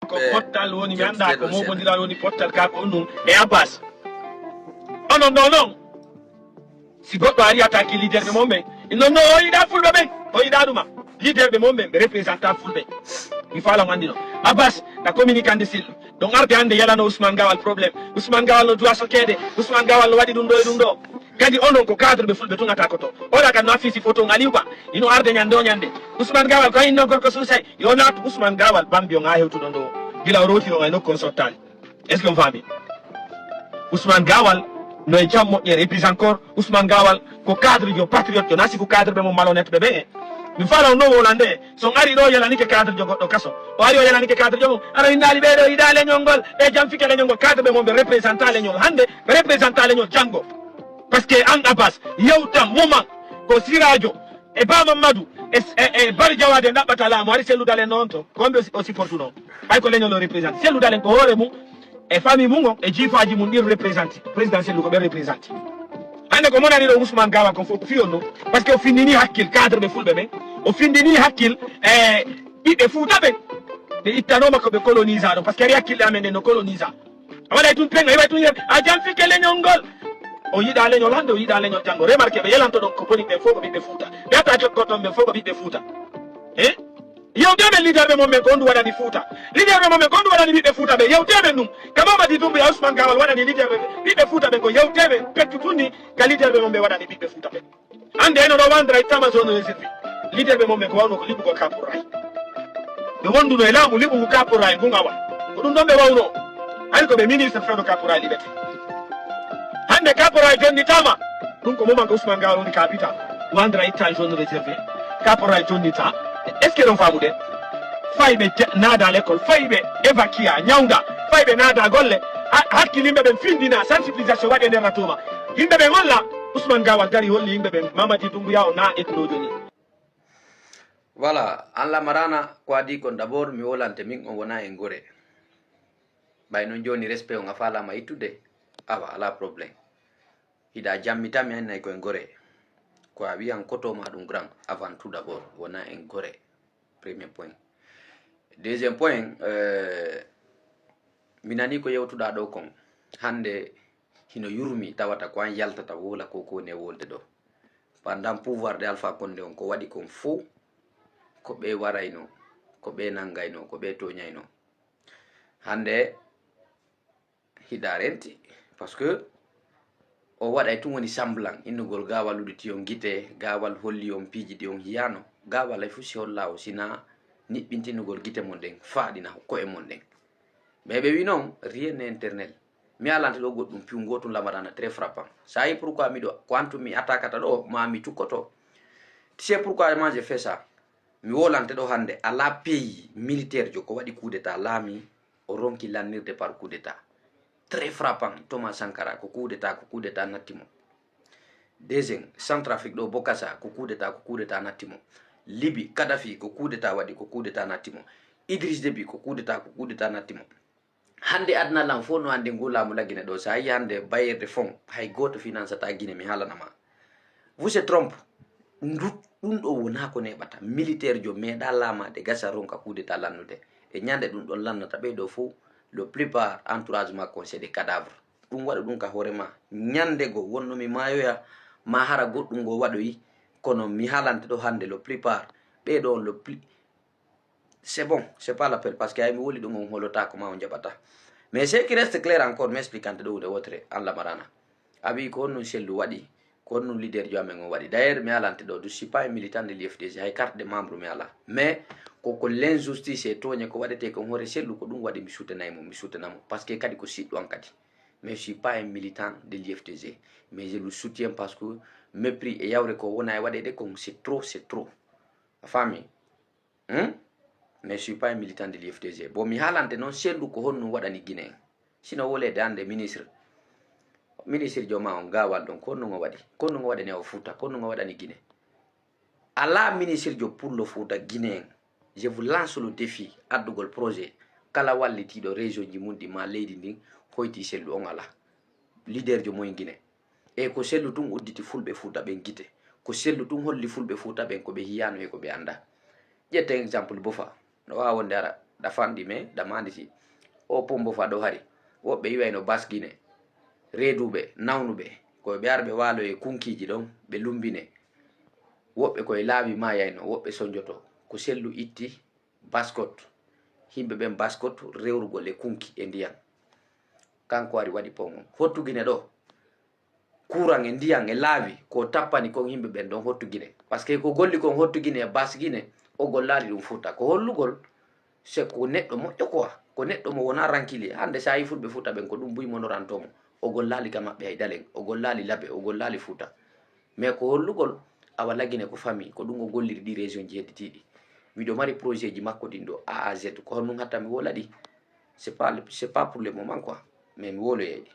ko pottal woni mi anda ko momodiral woni pottal ka ko ɗum e Abbas onon ɗo noon si goɗɗo ari attaqué leader ɓe mon ɓen non non o yiɗa fulɓe ɓen o yiɗa ɗuma leader ɓe mon ɓen ɓe représentant fulɓe mi faala andi no Abbas na communiquant de sillo donc arde hande yalano Ousmane Gawal probléme Ousmane Gawal no duwa sokkede Ousmane Gawal no waɗi ɗum ɗo e ɗum ɗo kadi onon ko cadre ɓe fulɓe tugata ko to oɗa kadi no affisi photo Aliou Ba ino arde ñande o ñande Ousmane Gawal ko inno gorko Sousay yo naatu Ousmane Gawal bambi o ha hewtuɗo ɗo gila o rotino e nokku on sottali est ce que on faami Ousmane Gawal no e jam moƴƴere et puis encore Ousmane Gawal ko cadre jo patriote jo nasi ko cadre ɓe mo malhonnête ɓe ɓe mi faala on no wolande son ari ɗo yalanike cadre jo goɗɗo kaso o ari o yalanike cadre jo mum ara windali ɓeɗo yiɗa leñol ngol ɓe jam fike leñol ngol cadre ɓe mon ɓe représentant leñol hande ɓe représentant leñol janggo par ce que an Abbas yewtam moment ko sirajo e ba Mamadou e bari jawade ɗaɓɓata laamu ari selludalen noon to komɓe o supporte noon ɓay ko leñol o représente selludalen ko hoore mum e famille mum on e jiifaji mum ɗin représente président sellu ko ɓe représente hande ko monani ɗo Ousmane Gawal kon fof ko fiyon ɗum par ce que o findini hakkil cadre ɓe fulɓe ɓen o findini hakkil e ɓiɓɓe Fouta ɓen ɓe ittanoma koɓe colonisa ɗo par ce que ari hakkille amen nde no colonisa a waɗay tun penga iway tun a jam fike leñol ngol o yiɗa leñol hande o yiɗa leñol janggo remarque ɓe yelanto ɗon ko boni ɓe fof ko ɓiɓɓe Fouta ɓe atta jokkoton ɓe fof ko ɓiɓɓe Fouta e yewteɓe leader ɓe mon ɓen ko on ɗum waɗani Fouta leader ɓe mon ɓen ko on ɗum waɗani ɓiɓɓe Fouta ɓe yewteɓe ɗum ka Mamadi Doumbouya Ousmane Gawal waɗani leader ɓiɓɓe Fouta ɓen ko yewteɓe pettu tunni ka leader ɓe mon ɓe waɗani ɓiɓɓe Fouta ɓen hande eno ɗo wandra ittama zone réservé leader ɓe mon ɓen ko wawno ko liɓugo kaporay ɓe wonduno e laamu liɓugo kaporay Gungawa ko ɗum ɗon ɓe wawno hay ko ɓe ministre fewno kaporay liɓete hande kaporay jonnitama ɗum ko moment ko Ousmane Gawal woni capita wandra itta zone réservé kaporay jonnita est ce que ɗon famuɗen fayɓe naada l'école fayɓe évacuer ñawda fayɓe naada golle hakkille ɓen findina sensibilisation waɗe nder ratuma yimɓe ɓen holla Ousmane Gawal dari holli yimɓe ɓen Mamadi Doumbouya o na etnojo ni voilà Allah marana ko adi kon d'abord mi wolante min on wona en gore ɓay noon joni respect on a falama ittude awa ala probléme hiɗa jammitami annay koye gore ko a wiyan kotoma ɗum grand avant tout d'abord wona en gore premier point deuxième point mi nani ko yewtuɗa ɗo kon hande hino yurmi tawata ko an yaltata wola ko kone wolde ɗo pendant pouvoir de Alpha Condé on ko waɗi kon fo ko ɓe warayno ko ɓe nangayno ko ɓe toñayno hande hiɗa renti par ce que o waɗay tun woni semblant innugol Gawal udditi on guite Gawal holli on piiji ɗi on hiyano Gawal ay fu si holla o sina niɓɓintinugol guite mon ɗen faaɗina koye mon ɗen mais ɓe wi noon rien n'est éternel mi alante ɗo goɗɗum piw gotum lamarana très frappant ça y pourquoi miɗo ko antum mi attaquata ɗo ma mi cukkoto c'est pourquoi moi je fais ça mi wolante ɗo hande ala pays militaire jo ko waɗi coup d'état laami o ronki lannirde par coup d'état très frappant Thomas Sankara ko coup d'état nattimo deuxième Centrafrique ɗo Bokassa ko coup d'état nattimo Libye Kadhafi ko coup d'état waɗi ko coup d'état nattimo Idriss Déby ko coup d'état nattimo hande adna lan fo no hande ngulamu lagine ɗo sa yi hande bayerde fond hay goto financata Guinée mi halanama vous se trompe ɗum ɗo wona ko neɓata militaire jo meeɗa lamade gasa ronka coup d'état lannude e ñande ɗum ɗon lannata ɓeyɗo fo le plupart entourage makko c'est des cadavres ɗum waɗa ɗum ka hoorema ñande go wonno mi mayoya ma hara goɗɗum go waɗoyi kono mi halante ɗo hande le plupart ɓeɗo le plus c'est bon c'est pas l'appel parce que ay mi woli ɗum on holota ko ma on jaɓata mais ce qui reste clair encore mi expliquante ɗo hunde wotere Allah marana abi ko honnon sellu waɗi ko honnon leader jo amen on waɗi d'ailleurs mi alante ɗo je suis pas un militant de l'IFDG hay carte de membre mi ala mais koko l'injustice e toñe ko waɗete kon hoore sellu ko ɗum waɗi mi soutenamo parce que kadi ko siɗɗo an kadi mais je suis pas un militant de l'IFDG mais je le soutiens parce que mépris e yawre ko wona e waɗede kon c'est trop a faami mais je suis pas un militant de l'IFDG bon mi haalante noon sellu ko honno waɗani Guinée sino wolede hande ministre joma on Gawal ɗon ko honno waɗi konno ngo waɗani o Fouta konno ngo waɗani Guinée ala ministre jo pour le Fouta Guinée je vous lance le défi addugol projet kala wallitiɗo région ji mum ɗi ma leydi ndin hoyti sellu on ala leader jo moye Guinée e ko sellu tun udditi fulɓe Fouta ɓen guite ko sellu tun holli fulɓe Fouta ɓen ko ɓe hiyano e ko ɓe anda ƴette exemple Bofa no wawa wonde ara ɗafandi me ɗamanditi o pombo fa ɗo hari woɓɓe yiwayno basgine reeduɓe nawnuɓe koye ɓe ara ɓe waalo e kunkiji ɗon ɓe lumbine woɓɓe koye laawi ma yayno woɓɓe soñjoto ko sellu itti baskot himɓe ɓen baskot rewrugol e kunki e ndiyam kanko ari waɗi pon on hottugine ɗo courant e ndiyam e laawi ko tappani kon yimɓe ɓen ɗon hottugine par ce que ko golli kon hottugine e basgine o gollali ɗum fuuta ko hollugol se ko neɗɗo moƴƴo quoi ko neɗɗo mo wona rankili hande sa yi fulɓe fuuta ɓen ko ɗum buymonorantomo o gollali ka maɓɓe hay dalen o gollali laaɓe o gollali fuuta mais ko hollugol awa lagine ko famille ko ɗum o golliri ɗi région ji hedditiɗi miɗo mari projet ji makko ɗin ɗo A à Z ko honɗum hatta mi wola ɗi c'est pas pour le moment quoi mais mi woloyeyɗi